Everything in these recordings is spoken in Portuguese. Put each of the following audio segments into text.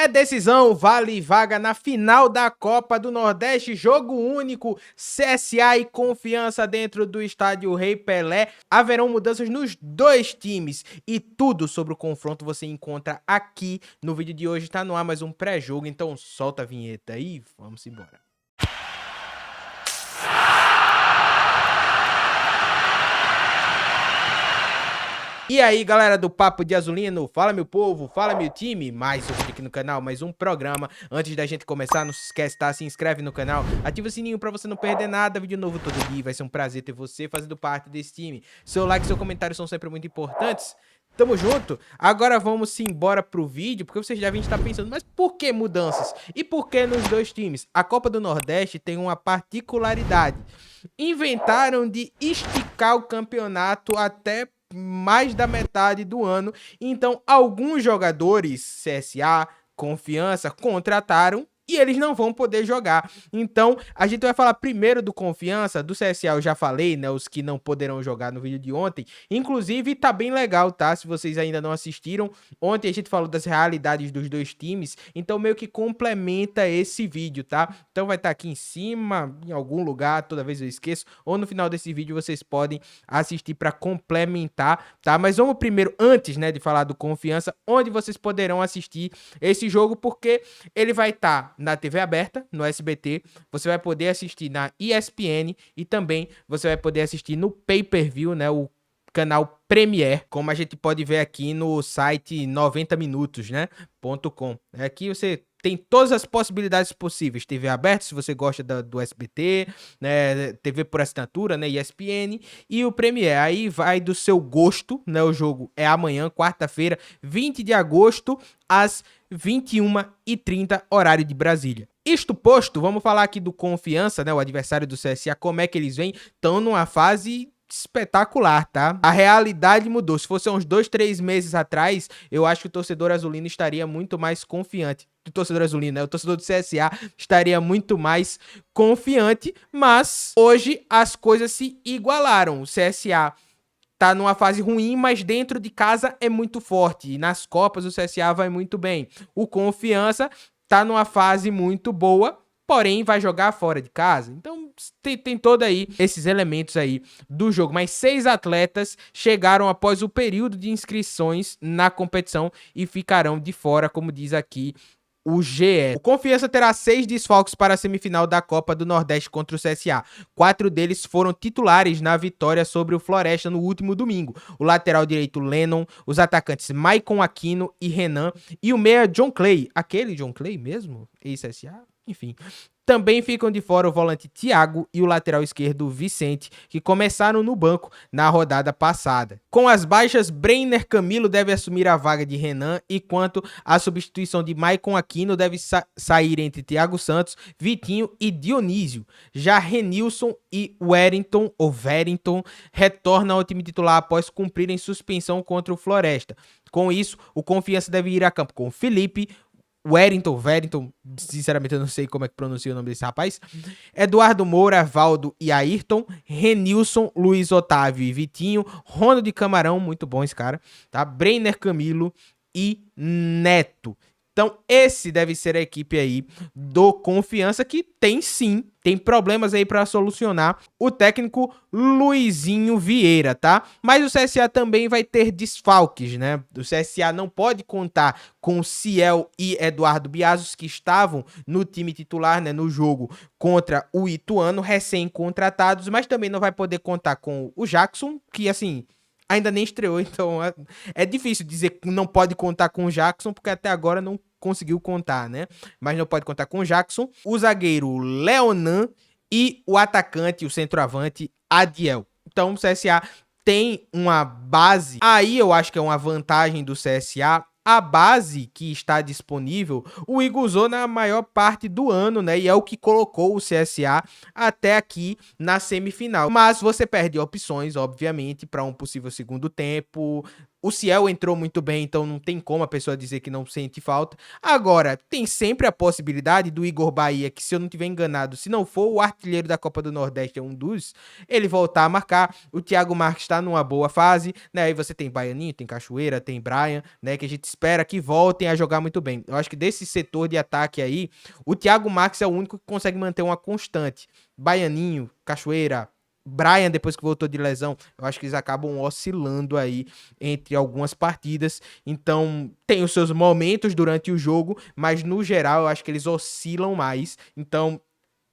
decisão, vale vaga na final da Copa do Nordeste, jogo único, CSA e Confiança dentro do estádio Rei Pelé. Haverão mudanças nos dois times e tudo sobre o confronto você encontra aqui no vídeo de hoje. Tá no ar mais um pré-jogo, então solta a vinheta e vamos embora. E aí, galera do Papo de Azulino, fala meu povo, fala meu time, mais um vídeo aqui no canal, mais um programa. Antes da gente começar, não se esquece, tá? Se inscreve no canal, ativa o sininho pra você não perder nada, vídeo novo todo dia, vai ser um prazer ter você fazendo parte desse time. Seu like e seu comentário são sempre muito importantes. Tamo junto? Agora vamos embora pro vídeo, porque vocês devem estar pensando, mas por que mudanças? E por que nos dois times? A Copa do Nordeste tem uma particularidade. Inventaram de esticar o campeonato até mais da metade do ano, então alguns jogadores CSA, Confiança, contrataram e eles não vão poder jogar. Então, a gente vai falar primeiro do Confiança, do CSA eu já falei, né, os que não poderão jogar no vídeo de ontem. Inclusive, tá bem legal, tá? Se vocês ainda não assistiram, ontem a gente falou das realidades dos dois times, então meio que complementa esse vídeo, tá? Então vai estar aqui em cima, em algum lugar, toda vez eu esqueço, ou no final desse vídeo vocês podem assistir para complementar, tá? Mas vamos primeiro, antes, né, de falar do Confiança, onde vocês poderão assistir esse jogo, porque ele vai estar na TV aberta, no SBT, você vai poder assistir na ESPN e também você vai poder assistir no pay-per-view, né, o canal Premier, como a gente pode ver aqui no site 90minutos, né, .com. Aqui você tem todas as possibilidades possíveis, TV aberta, se você gosta do SBT, né, TV por assinatura, né, ESPN, e o Premier, aí vai do seu gosto, né, o jogo é amanhã, quarta-feira, 20 de agosto, às 21h30, horário de Brasília. Isto posto, vamos falar aqui do Confiança, né, o adversário do CSA, como é que eles vêm, estão numa fase espetacular, tá? A realidade mudou. Se fosse uns 2, 3 meses atrás, eu acho que o torcedor azulino estaria muito mais confiante. O torcedor azulino, né? O torcedor do CSA estaria muito mais confiante, mas hoje as coisas se igualaram. O CSA tá numa fase ruim, mas dentro de casa é muito forte. E nas Copas o CSA vai muito bem. O Confiança tá numa fase muito boa, porém vai jogar fora de casa. Então tem todo aí esses elementos aí do jogo. Mas 6 atletas chegaram após o período de inscrições na competição e ficarão de fora, como diz aqui o GE. O Confiança terá 6 desfalques para a semifinal da Copa do Nordeste contra o CSA. 4 deles foram titulares na vitória sobre o Floresta no último domingo. O lateral direito Lennon, os atacantes Maicon Aquino e Renan e o meia John Clay. Aquele John Clay mesmo? Ex-CSA? Enfim. Também ficam de fora o volante Thiago e o lateral esquerdo Vicente, que começaram no banco na rodada passada. Com as baixas, Brenner Camilo deve assumir a vaga de Renan, enquanto a substituição de Maicon Aquino deve sair entre Thiago Santos, Vitinho e Dionísio. Já Renilson e Wellington retornam ao time titular após cumprirem suspensão contra o Floresta. Com isso, o Confiança deve ir a campo com Felipe, Wellington, sinceramente eu não sei como é que pronuncia o nome desse rapaz, Eduardo Moura, Valdo e Ayrton, Renilson, Luiz Otávio e Vitinho, Ronald de Camarão, muito bom esse cara, tá? Brenner Camilo e Neto. Então, esse deve ser a equipe aí do Confiança, que tem sim, tem problemas aí para solucionar. O técnico Luizinho Vieira, tá? Mas o CSA também vai ter desfalques, né? O CSA não pode contar com Ciel e Eduardo Biazos, que estavam no time titular, né, no jogo contra o Ituano, recém-contratados, mas também não vai poder contar com o Jackson, que assim ainda nem estreou, então é difícil dizer que não pode contar com o Jackson, porque até agora não conseguiu contar, né? Mas não pode contar com o Jackson, o zagueiro Leonan e o atacante, o centroavante Adiel. Então o CSA tem uma base, aí eu acho que é uma vantagem do CSA, a base que está disponível, o Igor usou na maior parte do ano, né? E é o que colocou o CSA até aqui na semifinal. Mas você perde opções, obviamente, para um possível segundo tempo. O Ciel entrou muito bem, então não tem como a pessoa dizer que não sente falta. Agora, tem sempre a possibilidade do Igor Bahia, que se eu não tiver enganado, se não for o artilheiro da Copa do Nordeste, é um dos, ele voltar a marcar. O Thiago Marques está numa boa fase, né? Aí você tem Baianinho, tem Cachoeira, tem Brian, né? Que a gente espera que voltem a jogar muito bem. Eu acho que desse setor de ataque aí, o Thiago Marques é o único que consegue manter uma constante. Baianinho, Cachoeira, Brian, depois que voltou de lesão, eu acho que eles acabam oscilando aí entre algumas partidas. Então, tem os seus momentos durante o jogo, mas no geral eu acho que eles oscilam mais. Então,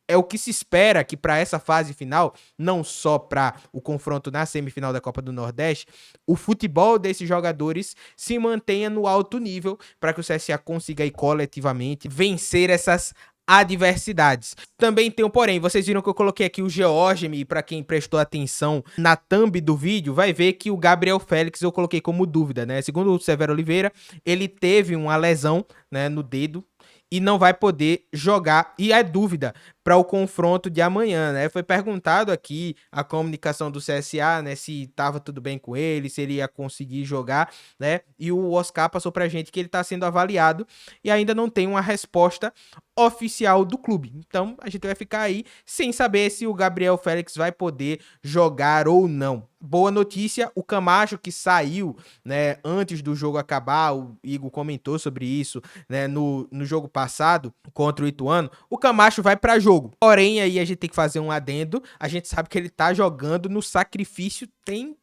é o que se espera que para essa fase final, não só para o confronto na semifinal da Copa do Nordeste, o futebol desses jogadores se mantenha no alto nível para que o CSA consiga aí coletivamente vencer essas adversidades. Também tem um porém, vocês viram que eu coloquei aqui o Georgemi, para quem prestou atenção na thumb do vídeo, vai ver que o Gabriel Félix eu coloquei como dúvida, né? Segundo o Severo Oliveira, ele teve uma lesão, né, no dedo, e não vai poder jogar, e é dúvida para o confronto de amanhã, né? Foi perguntado aqui a comunicação do CSA, né, se estava tudo bem com ele, se ele ia conseguir jogar, né? E o Oscar passou pra gente que ele está sendo avaliado e ainda não tem uma resposta oficial do clube. Então, a gente vai ficar aí sem saber se o Gabriel Félix vai poder jogar ou não. Boa notícia, o Camacho que saiu, né, antes do jogo acabar, o Igor comentou sobre isso, né, no jogo passado contra o Ituano, o Camacho vai para jogo. Porém, aí a gente tem que fazer um adendo, a gente sabe que ele tá jogando no sacrifício tem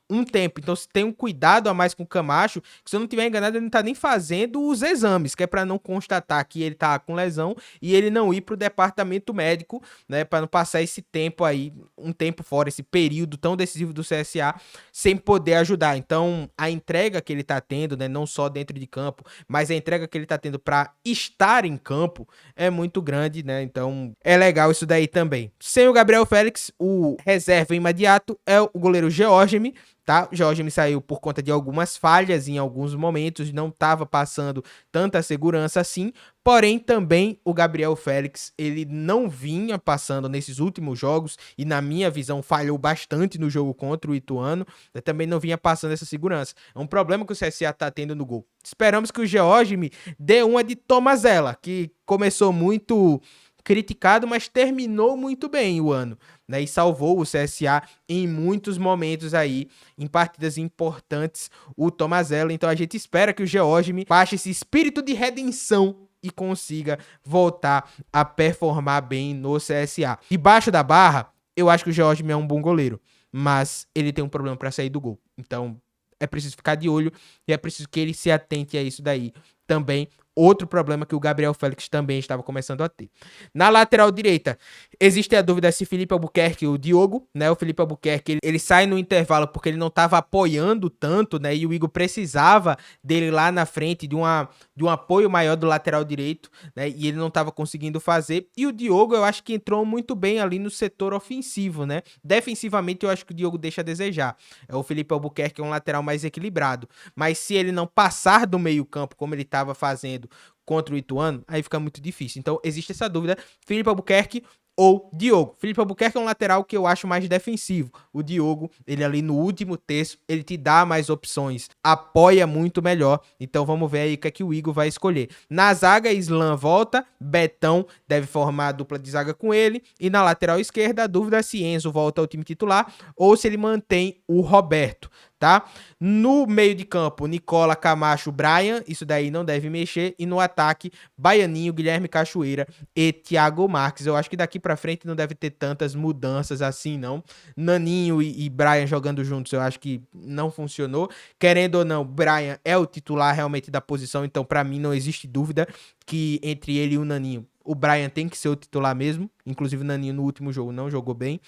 um tempo. Então, se tem um cuidado a mais com o Camacho, que se eu não tiver enganado, ele não tá nem fazendo os exames, que é para não constatar que ele tá com lesão e ele não ir pro departamento médico, né, para não passar esse tempo aí, um tempo fora, esse período tão decisivo do CSA, sem poder ajudar. Então, a entrega que ele tá tendo, né, não só dentro de campo, mas a entrega que ele tá tendo para estar em campo é muito grande, né? Então, é legal isso daí também. Sem o Gabriel Félix, o reserva imediato é o goleiro Georgemi, tá? O Georgemi saiu por conta de algumas falhas em alguns momentos, não estava passando tanta segurança assim, porém também o Gabriel Félix, ele não vinha passando nesses últimos jogos e na minha visão falhou bastante no jogo contra o Ituano, também não vinha passando essa segurança. É um problema que o CSA tá tendo no gol. Esperamos que o Georgemi dê uma de Tomazella, que começou muito criticado, mas terminou muito bem o ano, né? E salvou o CSA em muitos momentos aí, em partidas importantes, o Tomazella. Então a gente espera que o Georgemi baixe esse espírito de redenção e consiga voltar a performar bem no CSA. Debaixo da barra, eu acho que o Georgemi é um bom goleiro, mas ele tem um problema para sair do gol. Então é preciso ficar de olho e é preciso que ele se atente a isso daí também. Outro problema que o Gabriel Félix também estava começando a ter. Na lateral direita, existe a dúvida se Felipe Albuquerque ou o Diogo, né? O Felipe Albuquerque, ele sai no intervalo porque ele não estava apoiando tanto, né? E o Igor precisava dele lá na frente, de um apoio maior do lateral direito, né? E ele não estava conseguindo fazer. E o Diogo, eu acho que entrou muito bem ali no setor ofensivo, né? Defensivamente, eu acho que o Diogo deixa a desejar. O Felipe Albuquerque é um lateral mais equilibrado. Mas se ele não passar do meio-campo como ele estava fazendo contra o Ituano, aí fica muito difícil. Então, existe essa dúvida, Felipe Albuquerque ou Diogo. Felipe Albuquerque é um lateral que eu acho mais defensivo. O Diogo, ele ali no último terço, ele te dá mais opções, apoia muito melhor. Então, vamos ver aí o que é que o Igor vai escolher. Na zaga, Islan volta, Betão deve formar a dupla de zaga com ele. E na lateral esquerda, a dúvida é se Enzo volta ao time titular ou se ele mantém o Roberto, tá? No meio de campo, Nicola, Camacho, Brian, isso daí não deve mexer. E no ataque, Baianinho, Guilherme Cachoeira e Thiago Marques. Eu acho que daqui pra frente não deve ter tantas mudanças assim, não. Naninho e Brian jogando juntos, eu acho que não funcionou. Querendo ou não, Brian é o titular realmente da posição, então pra mim não existe dúvida que entre ele e o Naninho, o Brian tem que ser o titular mesmo. Inclusive o Naninho no último jogo não jogou bem.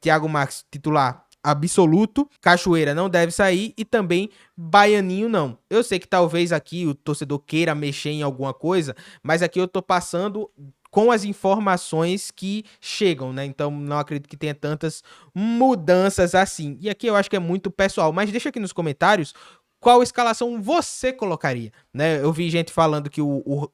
Thiago Marques, titular absoluto. Cachoeira não deve sair e também Baianinho não. Eu sei que talvez aqui o torcedor queira mexer em alguma coisa, mas aqui eu tô passando com as informações que chegam, né? Então não acredito que tenha tantas mudanças assim. E aqui eu acho que é muito pessoal, mas deixa aqui nos comentários qual escalação você colocaria, né? Eu vi gente falando que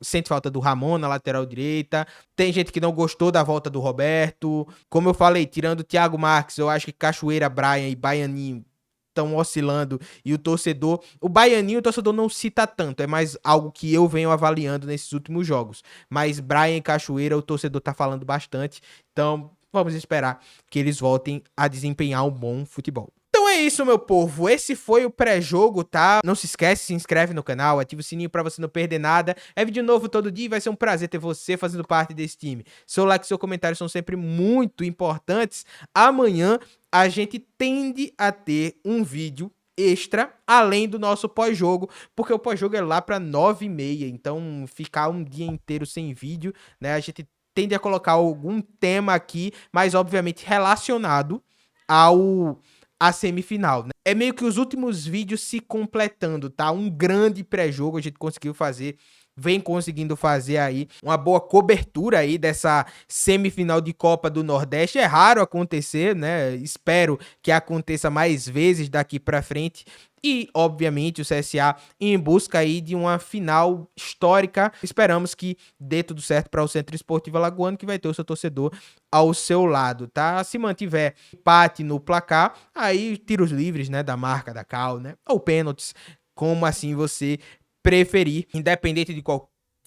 sente falta do Ramon na lateral direita, tem gente que não gostou da volta do Roberto, como eu falei, tirando o Thiago Marques, eu acho que Cachoeira, Brian e Baianinho estão oscilando e o baianinho, o torcedor não cita tanto, é mais algo que eu venho avaliando nesses últimos jogos. Mas Brian e Cachoeira, o torcedor tá falando bastante, então vamos esperar que eles voltem a desempenhar um bom futebol. Então é isso, meu povo. Esse foi o pré-jogo, tá? Não se esquece, se inscreve no canal, ativa o sininho pra você não perder nada. É vídeo novo todo dia e vai ser um prazer ter você fazendo parte desse time. Seu like e seu comentário são sempre muito importantes. Amanhã a gente tende a ter um vídeo extra, além do nosso pós-jogo, porque o pós-jogo é lá pra 9h30, então ficar um dia inteiro sem vídeo, né? A gente tende a colocar algum tema aqui, mas obviamente relacionado ao a semifinal, né? É meio que os últimos vídeos se completando, tá? Um grande pré-jogo a gente conseguiu fazer, vem conseguindo fazer aí uma boa cobertura aí dessa semifinal de Copa do Nordeste. É raro acontecer, né? Espero que aconteça mais vezes daqui pra frente. E, obviamente, o CSA em busca aí de uma final histórica. Esperamos que dê tudo certo para o Centro Esportivo Alagoano, que vai ter o seu torcedor ao seu lado, tá? Se mantiver empate no placar, aí tiros livres, né, da marca da Cal, né? Ou pênaltis, como assim você preferir, independente de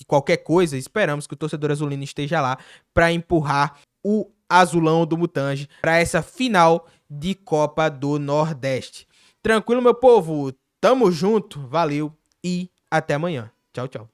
qualquer coisa. Esperamos que o torcedor azulino esteja lá para empurrar o azulão do Mutange para essa final de Copa do Nordeste. Tranquilo, meu povo? Tamo junto, valeu e até amanhã. Tchau, tchau.